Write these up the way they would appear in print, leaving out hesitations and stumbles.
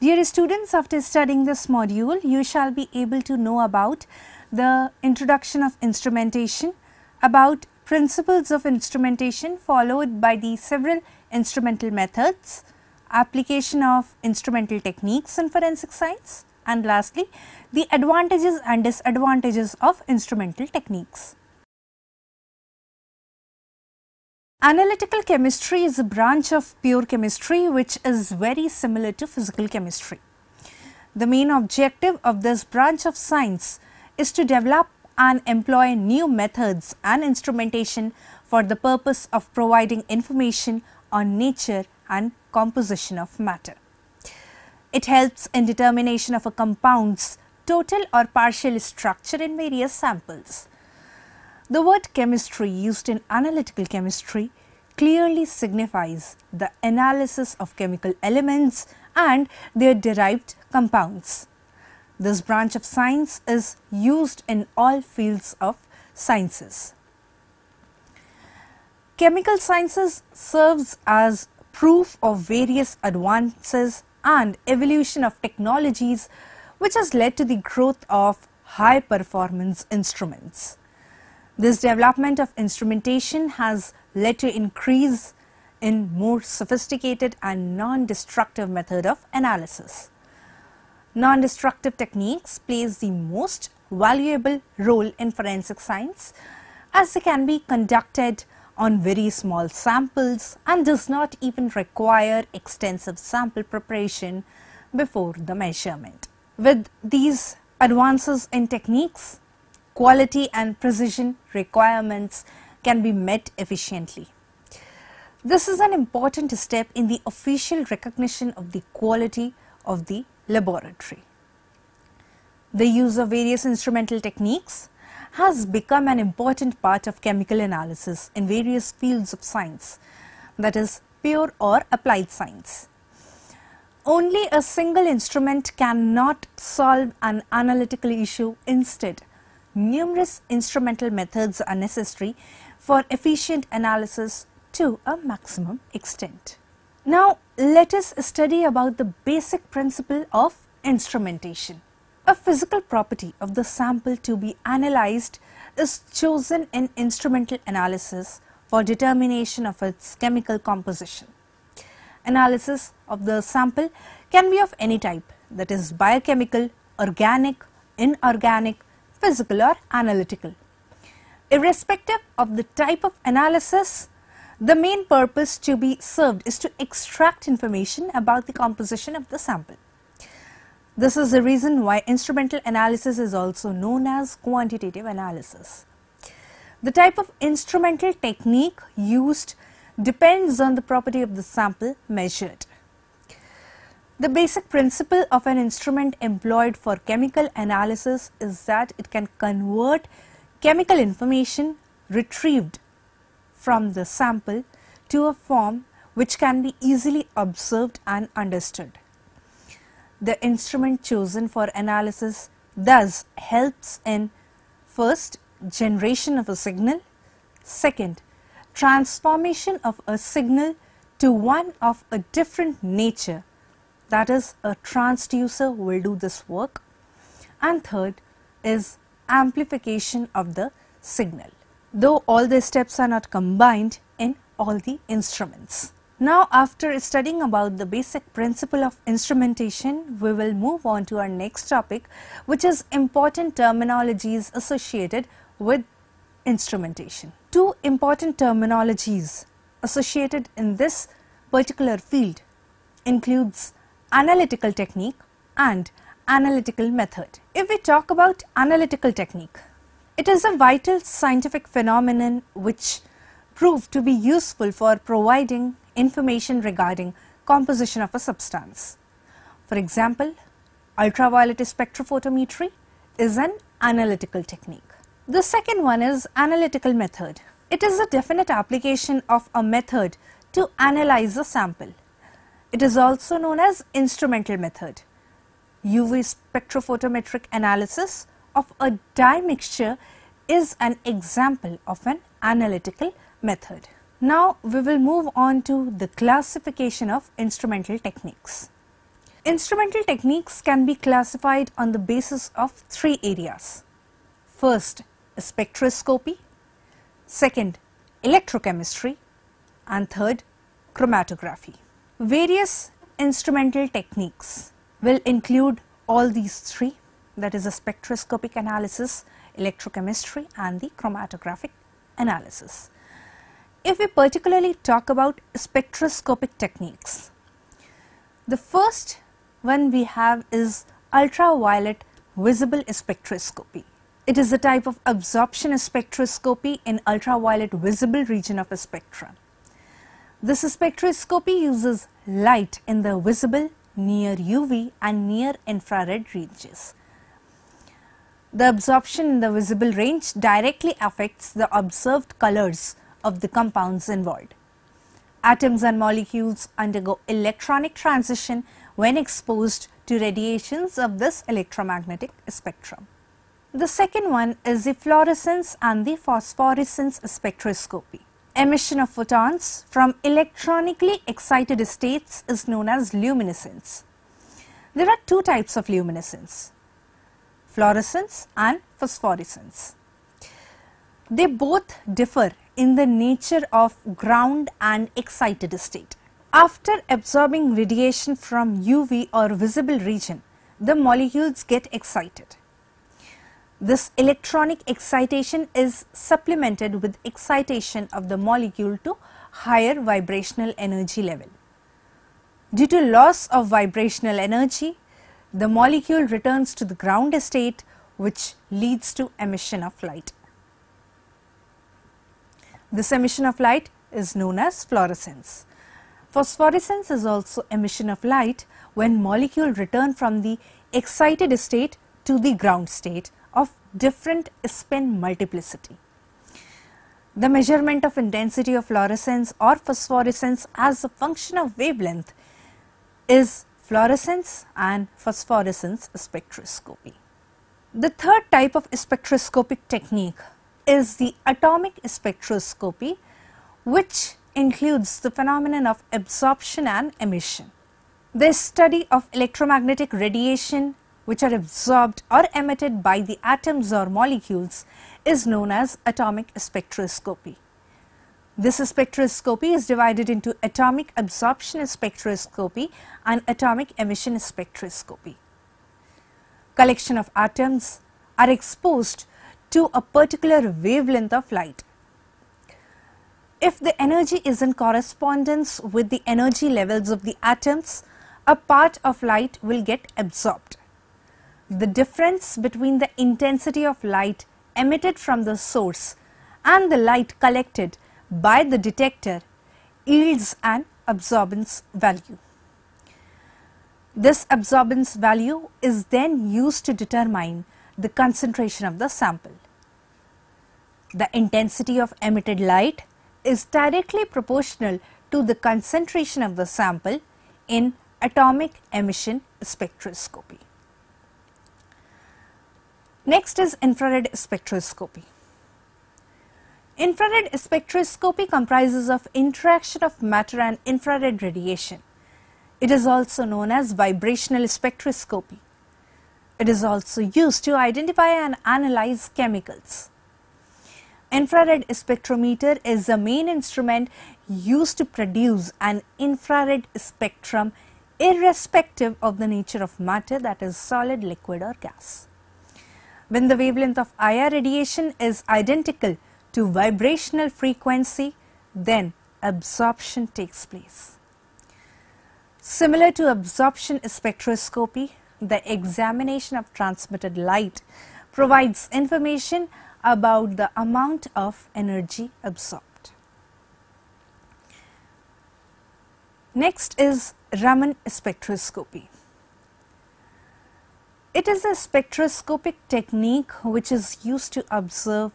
Dear students, after studying this module, you shall be able to know about the introduction of instrumentation, about principles of instrumentation followed by the several instrumental methods, application of instrumental techniques in forensic science, and lastly, the advantages and disadvantages of instrumental techniques. Analytical chemistry is a branch of pure chemistry which is very similar to physical chemistry. The main objective of this branch of science is to develop and employ new methods and instrumentation for the purpose of providing information on nature and composition of matter. It helps in determination of a compound's total or partial structure in various samples. The word chemistry used in analytical chemistry clearly signifies the analysis of chemical elements and their derived compounds. This branch of science is used in all fields of sciences. Chemical sciences serves as proof of various advances and evolution of technologies which has led to the growth of high performance instruments. This development of instrumentation has led to increase in more sophisticated and non-destructive method of analysis. Non-destructive techniques plays the most valuable role in forensic science as they can be conducted on very small samples and does not even require extensive sample preparation before the measurement. With these advances in techniques, quality and precision requirements can be met efficiently. This is an important step in the official recognition of the quality of the laboratory. The use of various instrumental techniques has become an important part of chemical analysis in various fields of science, that is pure or applied science. Only a single instrument cannot solve an analytical issue. Instead, numerous instrumental methods are necessary for efficient analysis to a maximum extent. Now, let us study about the basic principle of instrumentation. A physical property of the sample to be analyzed is chosen in instrumental analysis for determination of its chemical composition. Analysis of the sample can be of any type, that is biochemical, organic, inorganic, physical or analytical. Irrespective of the type of analysis, the main purpose to be served is to extract information about the composition of the sample. This is the reason why instrumental analysis is also known as quantitative analysis. The type of instrumental technique used depends on the property of the sample measured. The basic principle of an instrument employed for chemical analysis is that it can convert chemical information retrieved from the sample to a form which can be easily observed and understood. The instrument chosen for analysis thus helps in first, generation of a signal, second, transformation of a signal to one of a different nature, that is a transducer will do this work, and third is amplification of the signal, though all the steps are not combined in all the instruments. Now, after studying about the basic principle of instrumentation, we will move on to our next topic, which is important terminologies associated with instrumentation. Two important terminologies associated in this particular field includes analytical technique and analytical method. If we talk about analytical technique, it is a vital scientific phenomenon which proved to be useful for providing information regarding composition of a substance. For example, ultraviolet spectrophotometry is an analytical technique. The second one is analytical method. It is a definite application of a method to analyze a sample. It is also known as instrumental method. UV spectrophotometric analysis of a dye mixture is an example of an analytical method. Now we will move on to the classification of instrumental techniques. Instrumental techniques can be classified on the basis of three areas. First, spectroscopy, second, electrochemistry, and third, chromatography. Various instrumental techniques will include all these three, that is, a spectroscopic analysis, electrochemistry, and the chromatographic analysis. If we particularly talk about spectroscopic techniques, the first one we have is ultraviolet visible spectroscopy. It is a type of absorption spectroscopy in ultraviolet visible region of a spectrum. This spectroscopy uses light in the visible, near UV and near infrared ranges. The absorption in the visible range directly affects the observed colors of the compounds involved. Atoms and molecules undergo electronic transition when exposed to radiations of this electromagnetic spectrum. The second one is the fluorescence and the phosphorescence spectroscopy. Emission of photons from electronically excited states is known as luminescence. There are two types of luminescence, fluorescence and phosphorescence. They both differ in the nature of ground and excited state. After absorbing radiation from UV or visible region, the molecules get excited. This electronic excitation is supplemented with excitation of the molecule to higher vibrational energy level. Due to loss of vibrational energy, the molecule returns to the ground state, which leads to emission of light. This emission of light is known as fluorescence. Phosphorescence is also emission of light when molecules return from the excited state to the ground state of different spin multiplicity. The measurement of intensity of fluorescence or phosphorescence as a function of wavelength is fluorescence and phosphorescence spectroscopy. The third type of spectroscopic technique is the atomic spectroscopy, which includes the phenomenon of absorption and emission. The study of electromagnetic radiation which are absorbed or emitted by the atoms or molecules is known as atomic spectroscopy. This spectroscopy is divided into atomic absorption spectroscopy and atomic emission spectroscopy. Collection of atoms are exposed to a particular wavelength of light. If the energy is in correspondence with the energy levels of the atoms, a part of light will get absorbed. The difference between the intensity of light emitted from the source and the light collected by the detector yields an absorbance value. This absorbance value is then used to determine the concentration of the sample. The intensity of emitted light is directly proportional to the concentration of the sample in atomic emission spectroscopy. Next is infrared spectroscopy. Infrared spectroscopy comprises of interaction of matter and infrared radiation. It is also known as vibrational spectroscopy. It is also used to identify and analyze chemicals. Infrared spectrometer is the main instrument used to produce an infrared spectrum irrespective of the nature of matter, that is solid, liquid or gas. When the wavelength of IR radiation is identical to vibrational frequency, then absorption takes place. Similar to absorption spectroscopy, the examination of transmitted light provides information about the amount of energy absorbed. Next is Raman Spectroscopy. It is a spectroscopic technique which is used to observe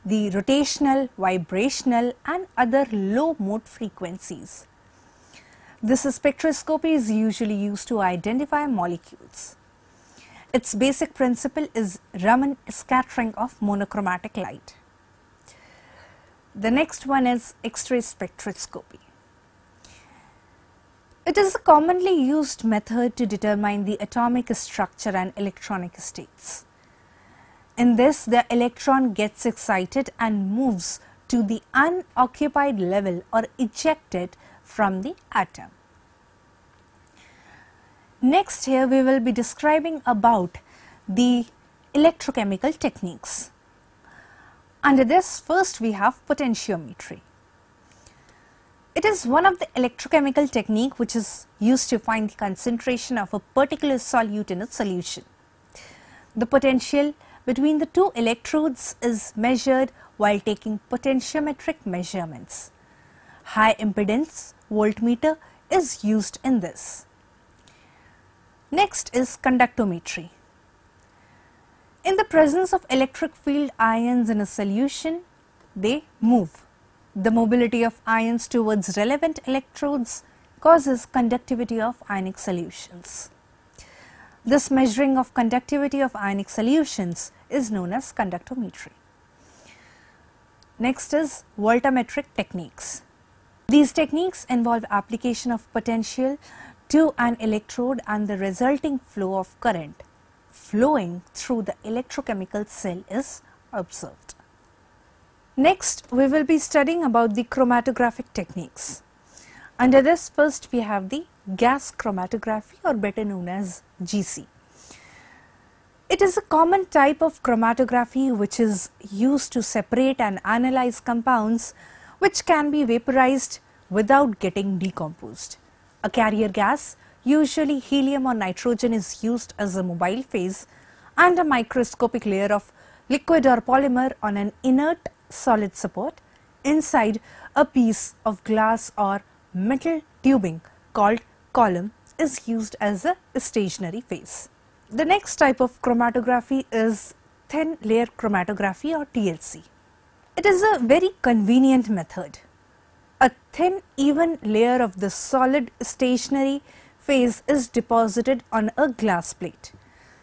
the rotational, vibrational and other low mode frequencies. This spectroscopy is usually used to identify molecules. Its basic principle is Raman scattering of monochromatic light. The next one is X-ray spectroscopy. It is a commonly used method to determine the atomic structure and electronic states. In this, the electron gets excited and moves to the unoccupied level or ejected from the atom. Next, here we will be describing about the electrochemical techniques. Under this, first we have potentiometry. It is one of the electrochemical technique which is used to find the concentration of a particular solute in a solution. The potential between the two electrodes is measured while taking potentiometric measurements. High impedance voltmeter is used in this. Next is conductometry. In the presence of electric field ions in a solution, they move. The mobility of ions towards relevant electrodes causes conductivity of ionic solutions. This measuring of conductivity of ionic solutions is known as conductometry. Next is Voltammetric techniques. These techniques involve application of potential to an electrode and the resulting flow of current flowing through the electrochemical cell is observed. Next, we will be studying about the chromatographic techniques. Under this, first we have the gas chromatography, or better known as GC. It is a common type of chromatography which is used to separate and analyze compounds which can be vaporized without getting decomposed. A carrier gas, usually helium or nitrogen, is used as a mobile phase, and a microscopic layer of liquid or polymer on an inert solid support inside a piece of glass or metal tubing called column is used as a stationary phase. The next type of chromatography is thin layer chromatography, or TLC. It is a very convenient method. A thin even layer of the solid stationary phase is deposited on a glass plate.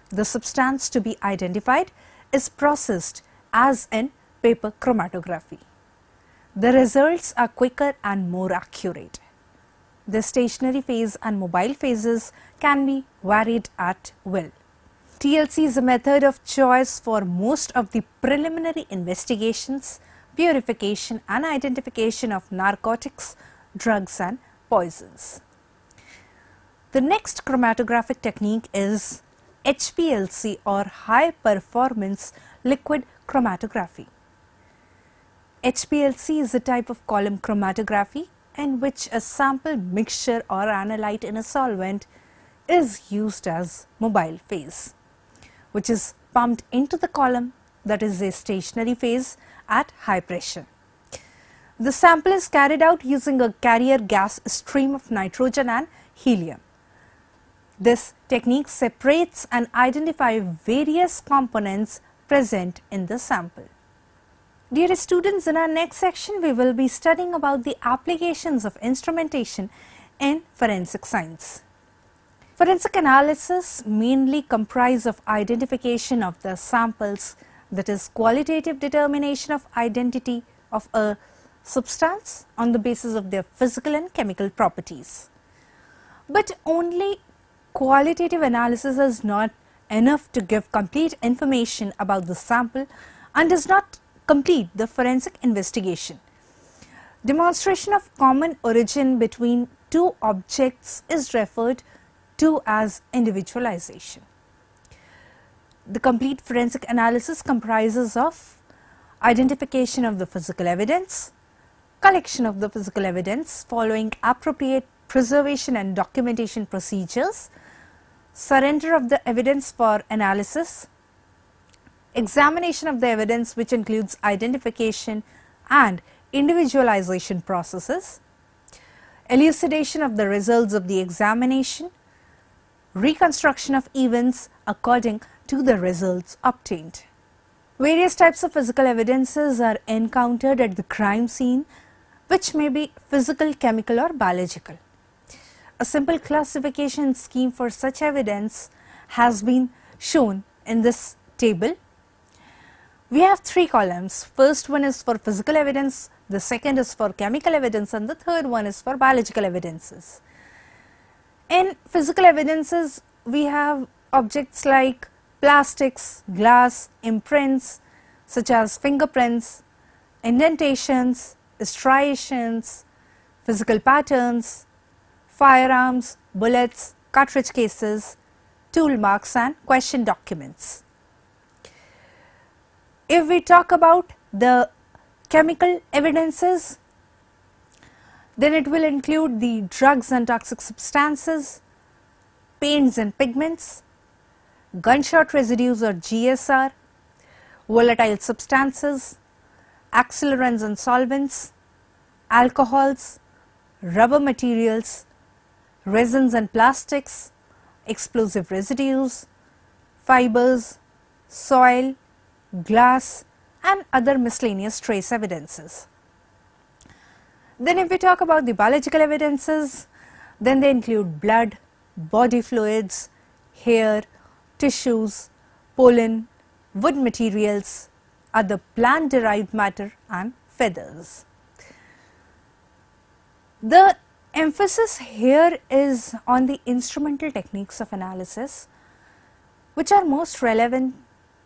The substance to be identified is processed as in paper chromatography. The results are quicker and more accurate. The stationary phase and mobile phases can be varied at will. TLC is a method of choice for most of the preliminary investigations, purification and identification of narcotics, drugs and poisons. The next chromatographic technique is Hplc, or high performance liquid chromatography. Hplc is a type of column chromatography in which a sample mixture or analyte in a solvent is used as mobile phase, which is pumped into the column, that is a stationary phase, at high pressure. The sample is carried out using a carrier gas stream of nitrogen and helium. This technique separates and identifies various components present in the sample. Dear students, in our next section we will be studying about the applications of instrumentation in forensic science. Forensic analysis mainly comprise of identification of the samples, that is qualitative determination of identity of a substance on the basis of their physical and chemical properties. But only qualitative analysis is not enough to give complete information about the sample and does not complete the forensic investigation. Demonstration of common origin between two objects is referred to as individualization. The complete forensic analysis comprises of identification of the physical evidence, collection of the physical evidence following appropriate preservation and documentation procedures, surrender of the evidence for analysis, examination of the evidence which includes identification and individualization processes, elucidation of the results of the examination, reconstruction of events according to the results obtained. Various types of physical evidences are encountered at the crime scene, which may be physical, chemical or biological. A simple classification scheme for such evidence has been shown in this table. We have three columns. First one is for physical evidence, the second is for chemical evidence and the third one is for biological evidences. In physical evidences, we have objects like plastics, glass, imprints such as fingerprints, indentations, striations, physical patterns, firearms, bullets, cartridge cases, tool marks and question documents. If we talk about the chemical evidences, then it will include the drugs and toxic substances, paints and pigments, gunshot residues or GSR, volatile substances, accelerants and solvents, alcohols, rubber materials, resins and plastics, explosive residues, fibers, soil, glass and other miscellaneous trace evidences. Then if we talk about the biological evidences, then they include blood, body fluids, hair, tissues, pollen, wood materials, other plant derived matter and feathers. The emphasis here is on the instrumental techniques of analysis, which are most relevant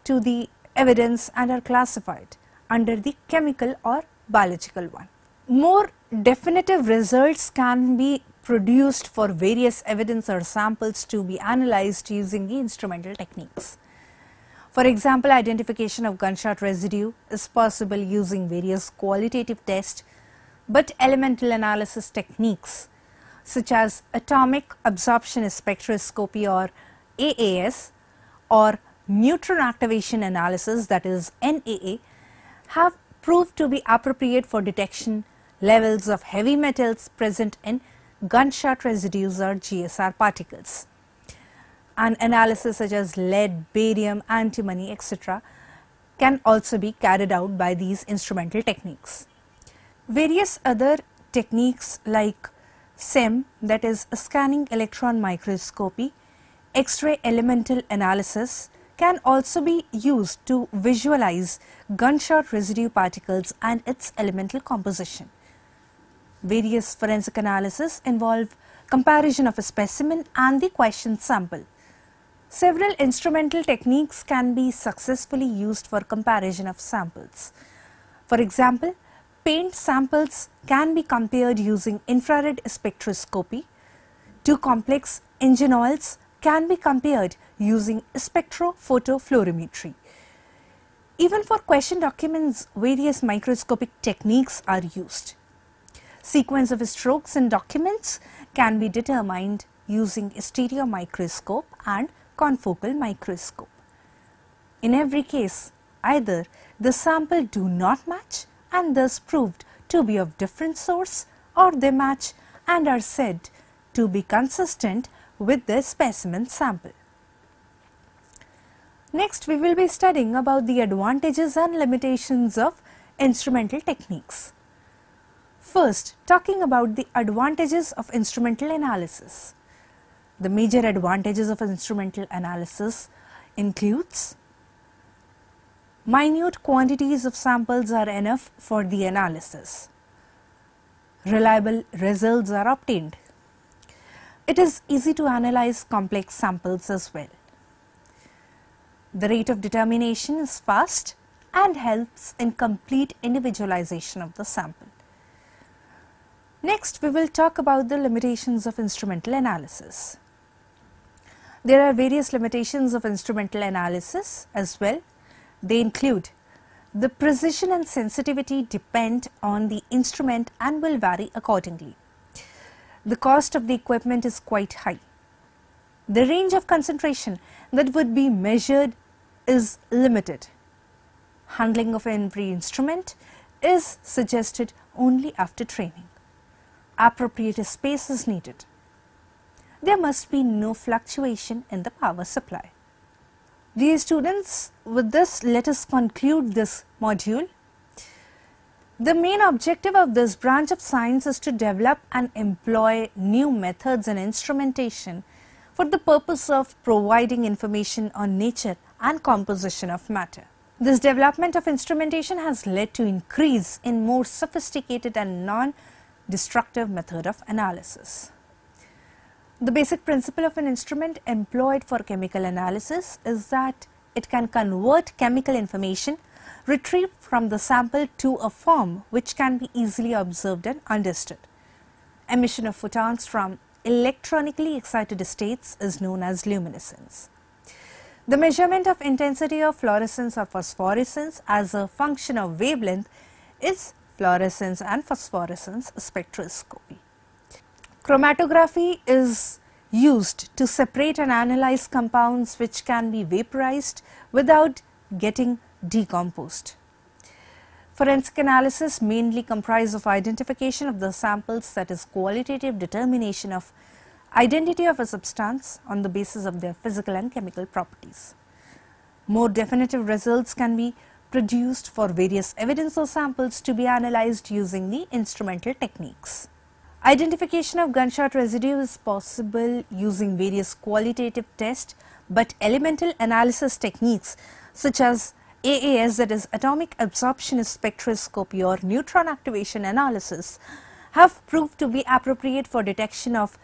to the evidence and are classified under the chemical or biological one. More definitive results can be produced for various evidence or samples to be analyzed using the instrumental techniques. For example, identification of gunshot residue is possible using various qualitative tests, but elemental analysis techniques such as atomic absorption spectroscopy or AAS or neutron activation analysis, that is NAA, have proved to be appropriate for detection levels of heavy metals present in gunshot residues or GSR particles. An analysis such as lead, barium, antimony, etc. can also be carried out by these instrumental techniques. Various other techniques like SEM, that is scanning electron microscopy, X-ray elemental analysis, can also be used to visualize gunshot residue particles and its elemental composition. Various forensic analysis involve comparison of a specimen and the question sample. Several instrumental techniques can be successfully used for comparison of samples. For example, paint samples can be compared using infrared spectroscopy. Two complex engine oils can be compared using spectrophotofluorimetry. Even for question documents, various microscopic techniques are used. Sequence of strokes in documents can be determined using stereo microscope and confocal microscope. In every case, either the sample do not match and thus proved to be of different source, or they match and are said to be consistent with the specimen sample. Next, we will be studying about the advantages and limitations of instrumental techniques. First, talking about the advantages of instrumental analysis. The major advantages of instrumental analysis includes minute quantities of samples are enough for the analysis. Reliable results are obtained. It is easy to analyze complex samples as well. The rate of determination is fast and helps in complete individualization of the sample. Next, we will talk about the limitations of instrumental analysis. There are various limitations of instrumental analysis as well. They include the precision and sensitivity depend on the instrument and will vary accordingly. The cost of the equipment is quite high. The range of concentration that would be measured is limited. Handling of every instrument is suggested only after training. Appropriate space is needed. There must be no fluctuation in the power supply. Dear students, with this let us conclude this module. The main objective of this branch of science is to develop and employ new methods and instrumentation for the purpose of providing information on nature and composition of matter. This development of instrumentation has led to increase in more sophisticated and non-destructive method of analysis. The basic principle of an instrument employed for chemical analysis is that it can convert chemical information retrieved from the sample to a form which can be easily observed and understood. Emission of photons from electronically excited states is known as luminescence. The measurement of intensity of fluorescence or phosphorescence as a function of wavelength is fluorescence and phosphorescence spectroscopy. Chromatography is used to separate and analyze compounds which can be vaporized without getting decomposed. Forensic analysis mainly comprise of identification of the samples, that is qualitative determination of identity of a substance on the basis of their physical and chemical properties. More definitive results can be produced for various evidence or samples to be analyzed using the instrumental techniques. Identification of gunshot residue is possible using various qualitative tests, but elemental analysis techniques such as AAS, that is atomic absorption spectroscopy, or neutron activation analysis have proved to be appropriate for detection of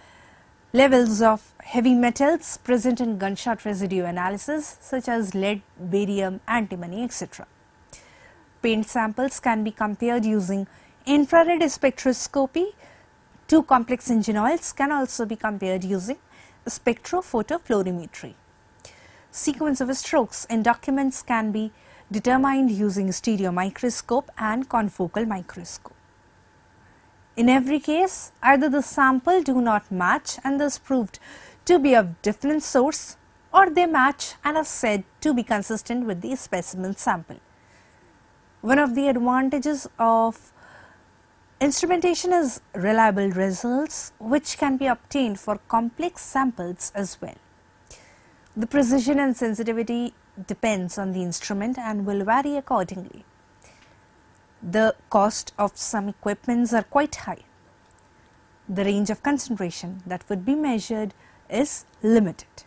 levels of heavy metals present in gunshot residue analysis such as lead, barium, antimony, etc. Paint samples can be compared using infrared spectroscopy. Two complex engine oils can also be compared using spectrophotofluorimetry. Sequence of strokes in documents can be determined using stereo microscope and confocal microscope. In every case, either the sample do not match and thus proved to be of different source, or they match and are said to be consistent with the specimen sample. One of the advantages of instrumentation is reliable results which can be obtained for complex samples as well. The precision and sensitivity depends on the instrument and will vary accordingly. The cost of some equipments are quite high. The range of concentration that would be measured is limited.